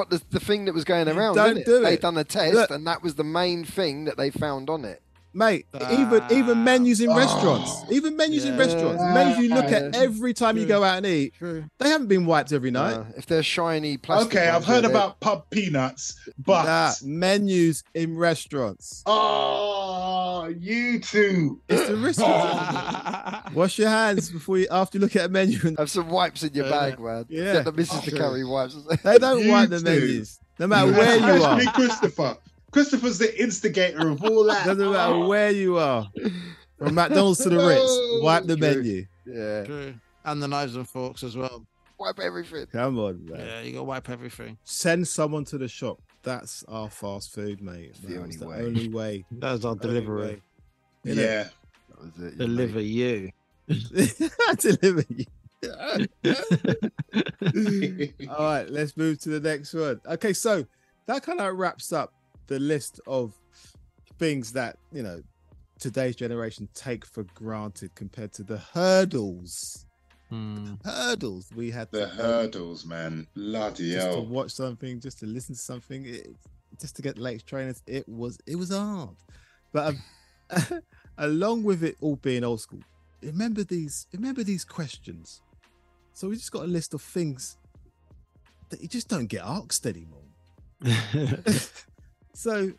the thing that was going around. don't innit? do They it. done a test, Look. and that was the main thing that they found on it. Mate, even menus in restaurants, even menus in restaurants, menus you look at every time you go out and eat, they haven't been wiped every night. If they're shiny plastic. Okay, I've ones, heard yeah, about pub peanuts, but Menus in restaurants. oh, you two. It's the risk. Wash your hands after you look at a menu. And have some wipes in your bag, man. Yeah. Get the missus to carry wipes. they don't You wipe the two. menus, no matter where you are. Especially Christopher. Christopher's the instigator of all that. Doesn't matter where you are. From McDonald's to the Ritz, wipe the True. menu. Yeah. True. And the knives and forks as well. Wipe everything. Come on, man. Yeah, you got to wipe everything. Send someone to the shop. That's our fast food, mate. the That's only way. only way. That's our delivery. Yeah. That was it. Deliver you. Deliver you. All right, let's move to the next one. Okay, so that kind of wraps up the list of things that, you know, today's generation take for granted compared to the hurdles. Hurdles we had The hurdles, man. Bloody just to hell. watch something, just to listen to something, just to get the latest trainers. It was hard, but along with it all being old school, remember these questions. So we just got a list of things that you just don't get asked anymore. So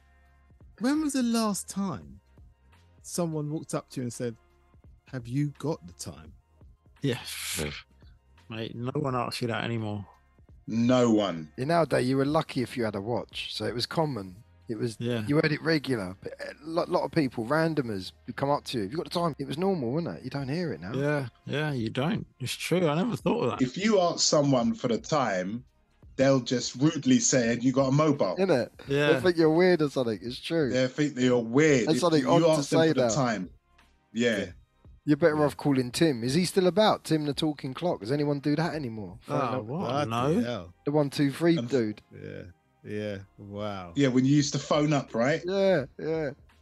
when was the last time someone walked up to you and said, "Have you got the time?" Yeah. Mate, no one asks you that anymore. No one. Nowadays, you were lucky if you had a watch, so it was common. It was you heard it regular. But a lot of people, randomers, would come up to you. If you got the time, it was normal, wasn't it? You don't hear it now. Yeah, you don't. It's true. I never thought of that. If you ask someone for the time, they'll just rudely say, "You got a mobile?" Isn't it? Yeah. They think you're weird or something. It's true. They think that you're weird. That's If something you odd to ask them say for the now. time. Yeah. You're better off calling Tim. Is he still about? Tim the talking clock. Does anyone do that anymore? Oh, what? Bloody No. hell. The 1, 2, 3 dude. Yeah. Wow. Yeah, when you used to phone up, right? Yeah.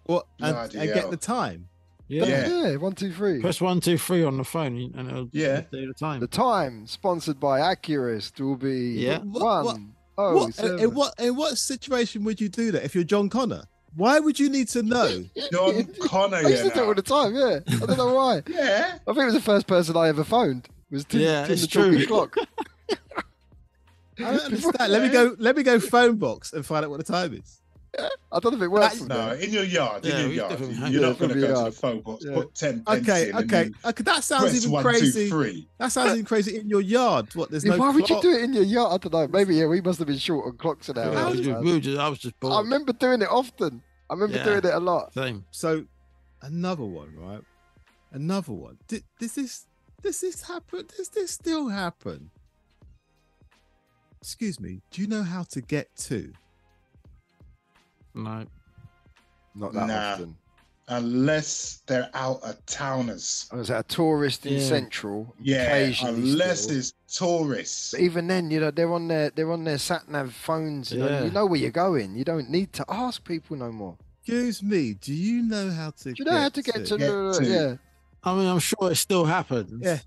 What? And Bloody get hell. the time. Yeah. Yeah. 1, 2, 3. Press 1, 2, 3 on the phone and it'll tell you the time. The time sponsored by Accurist will be Yeah. 1. In what situation would you do that if you're John Connor? Why would you need to know? John Connor, I used to do it all the time, yeah. I don't know why. Yeah. I think it was the first person I ever phoned. Was Tim, Yeah, Tim it's the true. talking clock. I don't understand. Let me go phone box and find out what the time is. I don't know if it works. No, in your yard. Yeah, In we your yard. definitely You're have not going to it. go to Yeah. the phone box, Yeah. put 10 pence Okay. in. and then That sounds press even 1, 2, crazy. 3. That sounds even crazy in your yard. What? There's no. Why would you clock? do it in your yard? I don't know. Maybe we must have been short on clocks in our I house. was man. just bored. I remember doing it often. I remember Yeah. doing it a lot. Same. So, another one, right? Another one. Does this happen? Does this still happen? Excuse me. Do you know how to get to? No. Not that Nah. often. Unless they're out of towners. I was at a tourist in Yeah. Central. Yeah, occasionally unless still. it's tourists. But even then, they're on their sat nav phones. Yeah. You know where you're going. You don't need to ask people no more. Excuse me. Do you know how to? Do you know how to get to? Get to. Yeah. I mean, I'm sure it still happens. Yeah.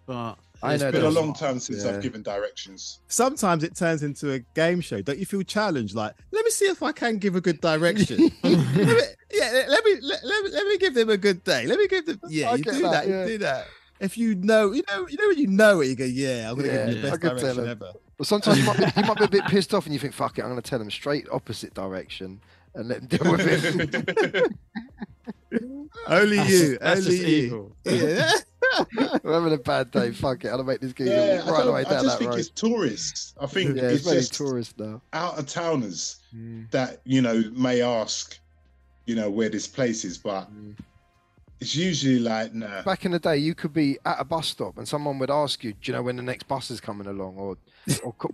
But I know It's been a there's- long time since Yeah. I've given directions. Sometimes it turns into a game show. Don't you feel challenged? Like, let me see if I can give a good direction. let me give them a good day. Let me give them. Yeah, I you get do that, that. yeah. You do that. If you know when you know it, you go, yeah, I'm gonna give them the I best could tell direction them. ever. Well, sometimes you might be a bit pissed off and you think, fuck it, I'm going to tell them straight opposite direction and let them deal with it. Only you, That's only just you. evil. Yeah. We're having a bad day, fuck it, I'll make this geezer Yeah, right away I down just that think road. it's tourists. I think Yeah, it's it's mainly just tourists now. out of towners Mm. that may ask, where this place is, but it's usually like, nah. Back in the day, you could be at a bus stop and someone would ask you, do you know when the next bus is coming along? Or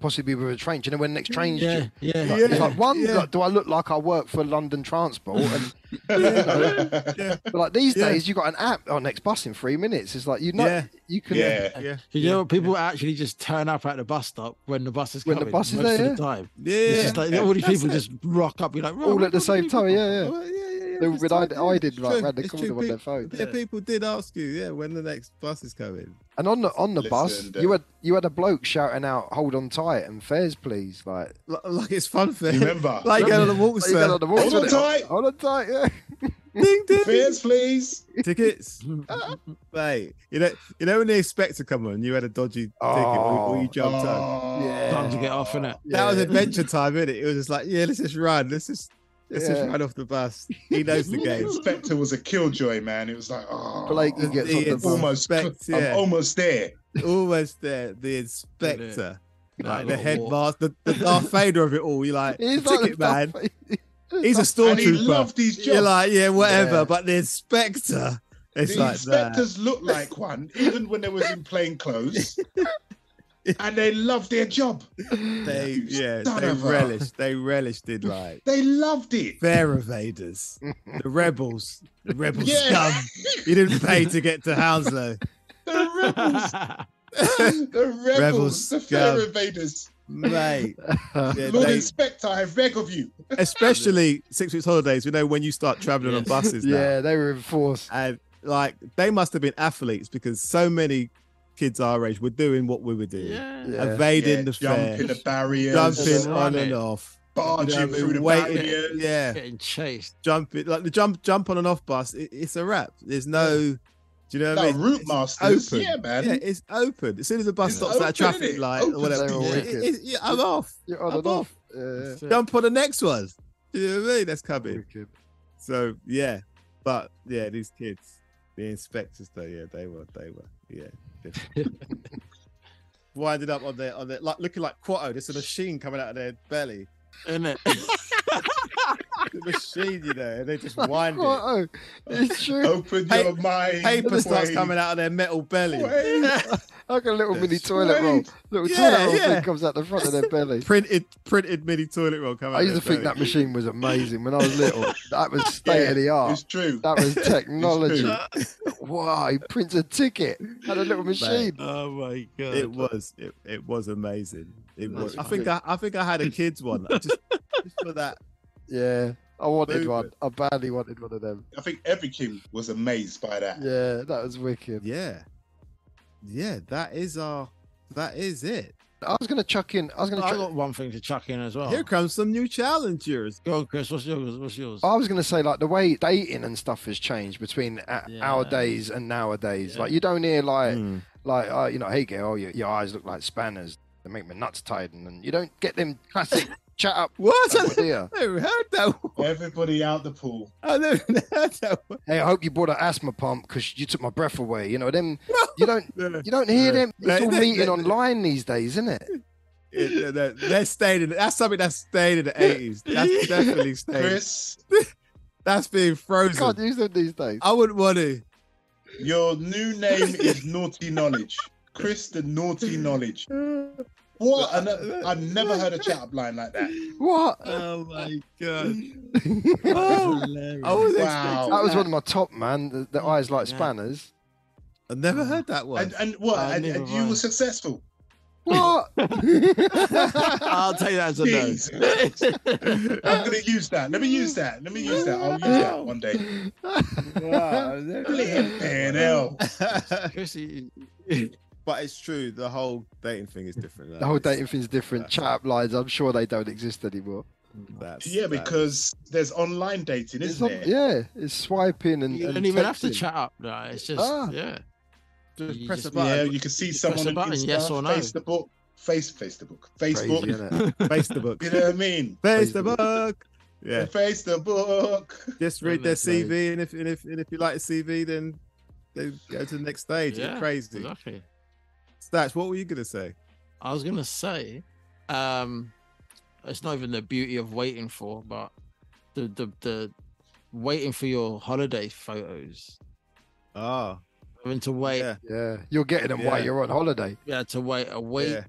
possibly with a train. Do you know when the next train's Yeah, due? yeah. Like, it's like, one, like, do I look like I work for London Transport? And but like these days, you got an app. Oh, next bus in 3 minutes. It's like you can. Yeah. You know, people actually just turn up at the bus stop when the bus is When coming. the bus is most there, of the time. Yeah. It's just like all these That's people it. just rock up. You're like, all at the same time. Yeah. Well, yeah. They were it's with like, I did like true. around the It's corner true. on their phone. Yeah, people did ask you, when the next bus is coming. And on the bus, Listen, you had a bloke shouting out, "Hold on tight" and fares, please. Like Like it's fun for You remember? Like going on the walk, you get on the walk, Hold on isn't it? tight. Hold on tight. Yeah. Ding ding. Fares, please. Tickets, mate. You know when the inspector come on, you had a dodgy ticket, or you jumped up. Oh, Yeah. time to get off in it. That was adventure time, innit? It was just like, let's just run. Let's just run off the bus. He knows the The game. inspector was a killjoy, man. It was like, Blake gets on the bus. Inspector, I'm almost there. almost there. The inspector, like the Like, headmaster, the Darth Vader of it all. You're like, He's the like ticket the man. stuff- He's a And he stormtrooper. loved his job. You're like, whatever. Yeah. But the inspector, it's The like inspectors looked like one, even when they was in plain clothes. And they loved their job. that. They relished in like They loved it. fair evaders, the rebels Yeah. scum. You didn't pay to get to Hounslow. The rebels. The rebels. Rebels, The fair scum. invaders. Mate. Yeah, Lord they- Inspector, I beg of you. especially 6 weeks holidays, when you start traveling on buses now. Yeah, they were enforced. And like they must have been athletes because so many kids our age were doing what we were doing. Yeah. Evading the fair, jumping the barriers, jumping on running. and off. barging You know what I mean? through the Waiting- barriers. Yeah. Getting chased. Jumping like the jump on and off bus, it's a wrap. There's no do you know what I No, mean? route It's masters. open. Yeah, man. Yeah, it's open. As soon as the bus It's stops at a open, traffic innit? light Open. or whatever, They're all wicked. I'm off. You're on I'm and off. Yeah. Jump on the next one. Do you know what I mean? That's coming. Wicked. So yeah, but yeah, these kids, the inspectors though, they were, winded up on their like looking like Quatto, just a machine coming out of their belly. Isn't it? The machine, and they just wind it. Oh, it's true. Open Pa- your mind. Paper starts Wade. coming out of their metal belly. Wade. Like a little mini That's toilet roll. right. Little Yeah, toilet roll yeah. thing comes out the front of their belly. Printed mini toilet roll coming out. I used to of their think that belly. machine was amazing when I was little. That was state of the It's art. true. That was technology. It's Wow, he prints a ticket. Had a little machine. Oh my god. It was amazing. It was. I That's think I had a kids one just for that. Yeah, I wanted Movement. one. I badly wanted one of them. I think every kid was amazed by that. Yeah, that was wicked. Yeah, that is it. I was gonna chuck in. I was gonna. I Chuck, got one thing to chuck in as well. Here comes some new challengers. Go on, Chris. What's yours? I was gonna say like the way dating and stuff has changed between our Yeah. days and nowadays. Yeah. Like you don't hear like Mm. hey girl, your eyes look like spanners. They make my nuts tighten, and you don't get them classic chat up. What? idea. I never heard that one. Everybody out the pool. I never heard that one. Hey, I hope you bought an asthma pump because you took my breath away. You know them. You don't hear them. It's all meeting online these days, isn't it? They're staying in. That's something that's staying in the 80s. That's definitely staying. Chris, That's being frozen. Can't use them these days. I wouldn't want to. your new name is Naughty Knowledge. Chris the Naughty Knowledge. What? I've never heard a chat up line like that. What? Oh my god! Oh, I was Wow. That was one of my top, man. The eyes like spanners. I never heard that one. And what? I never And you were mind. successful. What? I'll take that as a no. Jeez. I'm gonna use that. Let me use that. I'll use that one day. Wow, Flipping hell. Chris, But it's true. The whole dating thing is different. The whole dating thing's different. Chat up lines, I'm sure they don't exist anymore. Because there's online dating, isn't it? Yeah, it's swiping and You and don't even have to texting. chat up. No, it's just Ah. Just You press just- a button. Yeah, you can see someone a on button, Insta, yes or no. Facebook. Crazy, innit? Face the book. You know what I mean? Face the book. Yeah. Facebook. Just read their Goodness me. CV, and if you like the CV, then they go to the next stage. yeah, It's crazy. Exactly. Stats, what were you gonna say? I was gonna say, it's not even the beauty of waiting for, but the waiting for your holiday photos. Oh, Having to wait, yeah. Yeah, you're getting them while Yeah. you're on holiday. yeah, to wait a week. Yeah.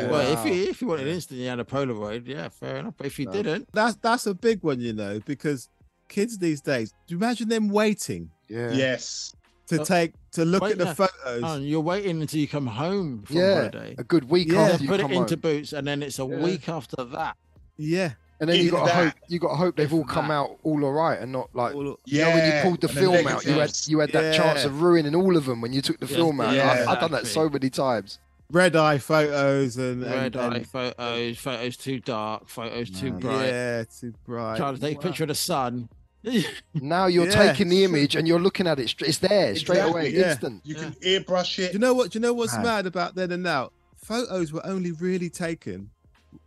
Yeah. Well, Wow. if you wanted instant, you had a Polaroid. Yeah, fair enough. But if you No. didn't, That's a big one, because kids these days. Do you imagine them waiting Yeah. Yes. to look wait, at the no. photos? you're waiting until you come home from Yeah. holiday. A good week Yeah. after you Put it come into home. boots, and then it's a Yeah. week after that. Yeah. And then you Even got to that. hope they've If all come that. out all alright and not like All- you know when you pulled the and film out, negatives. you had that chance Yeah. of ruining all of them when you took the Yes, film out. yeah, I've done that so exactly. many times. red eye photos and Red eye and- photos, photos too dark, photos too Man. bright. Yeah, too bright. Trying to take a picture of the sun. Now you're Yeah, taking the image and you're looking at it. It's there straight away, Exactly, yeah. instant. You can airbrush it. Do you know what's Mad. mad about then and now? Photos were only really taken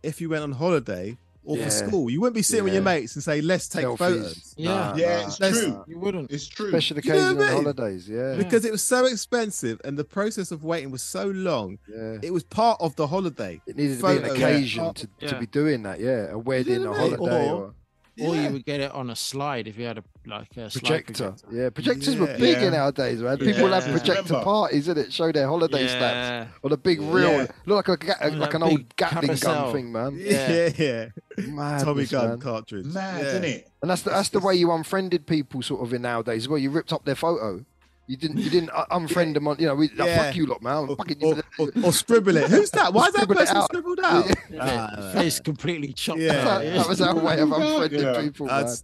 if you went on holiday or Yeah. for school. You wouldn't be sitting with your Yeah. mates and say, "Let's take Selfies. photos," Yeah. Yeah, it's Let's- true. You wouldn't. It's true. Special You know occasion what I and mean? holidays. Yeah, because it was so expensive and the process of waiting was so long. yeah. It was part of the holiday. It needed to be an Photos. occasion to Yeah. be doing that. Yeah, a wedding, a what I mean? holiday, Or- or Or Yeah. you would get it on a slide if you had a slide projector. Yeah, projectors were Yeah. big Yeah. nowadays, man. Yeah. People have Yeah. projector Remember. parties, innit? Show their holiday snaps Yeah. on a big reel. Yeah. Look like that like an big old Gatling gun carousel. thing, man. Yeah. Yeah. Madness, Tommy gun man. cartridge. Mad, yeah. isn't it? And that's the way you unfriended people sort of in nowadays as well. You ripped up their photo. You didn't unfriend them on. You know, Yeah. fuck you lot, man. Or, Fucking- or scribble it. Who's that? Why is that Scribble it person out. scribbled out? Yeah. Face completely chopped Yeah. out. that was our way of unfriending Yeah. people, man. That's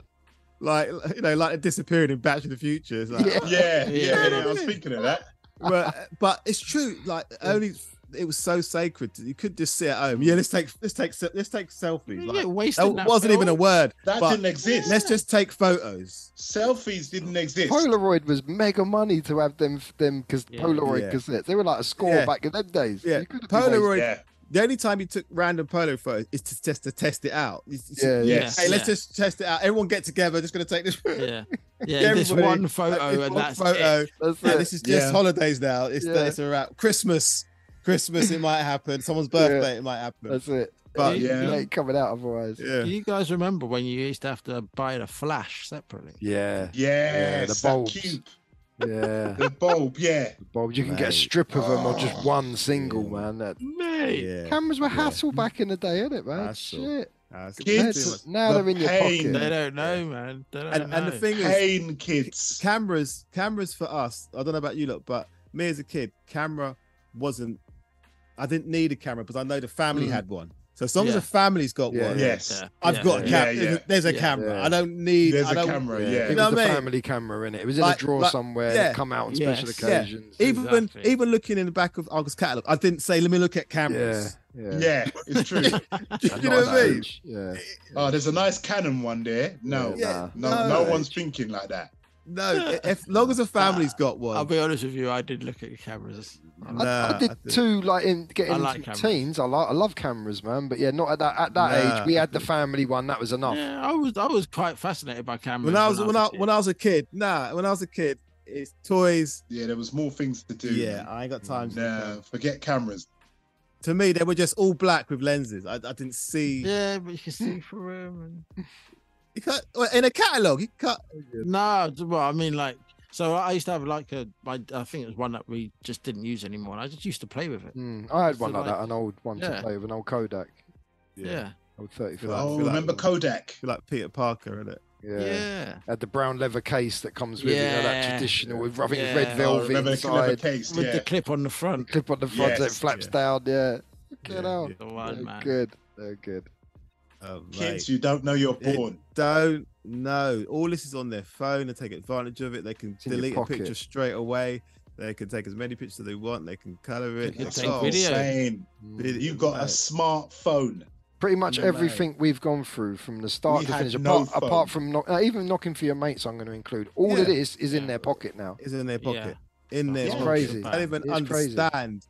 like like disappearing in Back to the Future. It's like, Yeah. Yeah, Yeah. yeah. I was thinking of that. but it's true. Like only it was so sacred. You could just sit at home. Yeah, let's take selfies. Yeah, Like, wasting that that wasn't even a film. word. That but didn't exist. let's just take photos. Selfies didn't exist. Polaroid was mega money to have them because Yeah. Polaroid Yeah. cassettes. They were like a score Yeah. back in them days. Yeah. You couldn't be wasting- Polaroid. Yeah. The only time you took random Polaroid photos is to test it out. Yeah, Yes. Hey, let's just test it out. Everyone get together. Just gonna take this. Yeah. Yeah, this Everybody- one photo this and one that's photo. it. That's Yeah, it. this is just Yeah. holidays now. It's Yeah. it's a wrap. Christmas, it might happen. Someone's birthday, it might happen. That's it. But Yeah. You ain't coming out otherwise. yeah, Do you guys remember when you used to have to buy the flash separately? Yeah. Yes, the that bulbs. cube. Yeah. The bulb, yeah. Bob, you can get a Mate. strip of them or just one single, man. That Mate. yeah. cameras were hassle back in the day, innit, man? Hassle. Shit. Kids, Now the they're in your pain. pocket. They don't know, man. They don't know. And the thing is, Pain, kids. cameras for us. I don't know about you lot, but me as a kid, camera wasn't. I didn't need a camera because I know the family had one. So as long as Yeah. the family's got Yeah. one, Yes. Yeah. I've Yeah. got a Yeah. camera. Yeah, yeah. There's a Yeah. camera. Yeah. I don't need. There's I a don't, camera, Yeah. yeah. It You know was what the I mean? family camera in it. It was in Like- a drawer like- somewhere yeah. that come out on Yes. special Yeah. occasions. Exactly. Even looking in the back of Uncle's catalog, I didn't say, "Let me look at Yeah. cameras." Yeah. Yeah, it's true. Do you Not know at what I that mean? age. Yeah. Oh, there's a nice Canon one there. No, Yeah, no, no. one's thinking like that. No, if long as the family's got one. I'll be honest with you, I did look at the cameras. I did too, like in getting I like into cameras. teens. I love cameras, man. But yeah, not at that Nah. age. We had the family one. That was enough. Yeah, I was quite fascinated by cameras. when I was a kid, it's toys. Yeah, there was more things to do. Yeah, I ain't got time. Nah, forget cameras. To me, they were just all black with lenses. I didn't see. Yeah, but you can see through them. You can't, well, in a catalog, you can't. No, well, I mean, like, so I used to have like I think it was one that we just didn't use anymore. And I just used to play with it. I had So, one like like- that, an old one to Yeah. play with, an old Kodak, Yeah. old 35. Like- Oh, feel like- remember Kodak? Feel like Peter Parker, innit? Yeah. Had the brown leather case that comes with it, you know, that Yeah. traditional with I think it's Yeah. red Oh, velvet remember the clever inside. case? With Yeah. the clip on the front. Clip on the front that Yes, flaps yeah. down. Yeah. Get Yeah, out. yeah. The one, They're man. good. They're good. Oh, Kids, mate. you don't know you're It- born. Don't know. All this is on their phone. They take advantage of it. They can in your delete a pocket. picture straight away. They can take as many pictures as they want. They can color it. They can It's take video. insane. You've got a smartphone. Pretty much everything we've gone through from the start We to had finish, no apart from even knocking for your mates, I'm going to include. All of it is in their pocket now. Is in their pocket. In their It's pocket. crazy. I don't even It's crazy. understand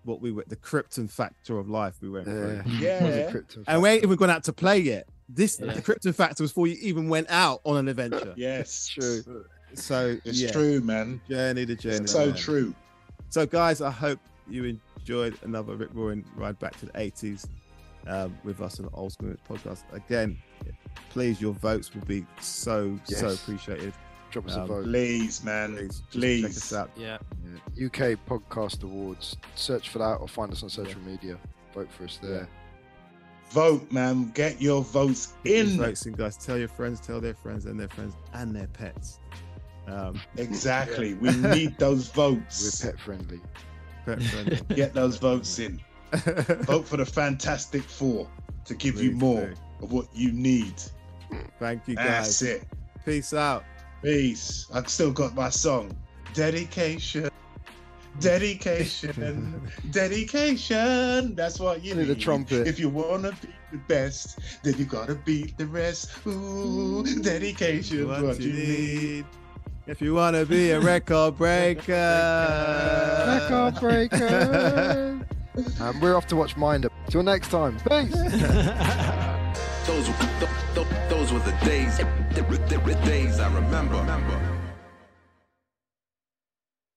what we were, the Krypton factor of life we went through. Yeah. And we ain't even gone out to play yet. The Krypton factor was before you even went out on an adventure. Yes. True. So It's true, man. the journey. It's so man. true. So guys, I hope you enjoyed another Rip Roaring ride back to the 80s with us on the Old Skool Movements podcast. Again, please, your votes will be so appreciated. Drop us a vote. Please, man. Please. Check us out. Yeah. UK Podcast Awards. Search for that or find us on social media. Vote for us there. Vote, man. Get your votes in. Votes in, guys. Tell your friends, tell their friends and their friends and their pets. Exactly. We need those votes. We're pet friendly. Pet friendly. Get those votes in. Vote for the Fantastic Four to give you Please more do. of what you need. Thank you, guys. That's it. Peace out. Peace. I've still got my song. Dedication. Dedication. Dedication. That's what you Need need. a trumpet. If you want to be the best, then you got to beat the rest. Ooh, dedication. What you need. If you want to be a record breaker. Record breaker. And we're off to watch Minder. Till next time. Peace. Those were the days I remember.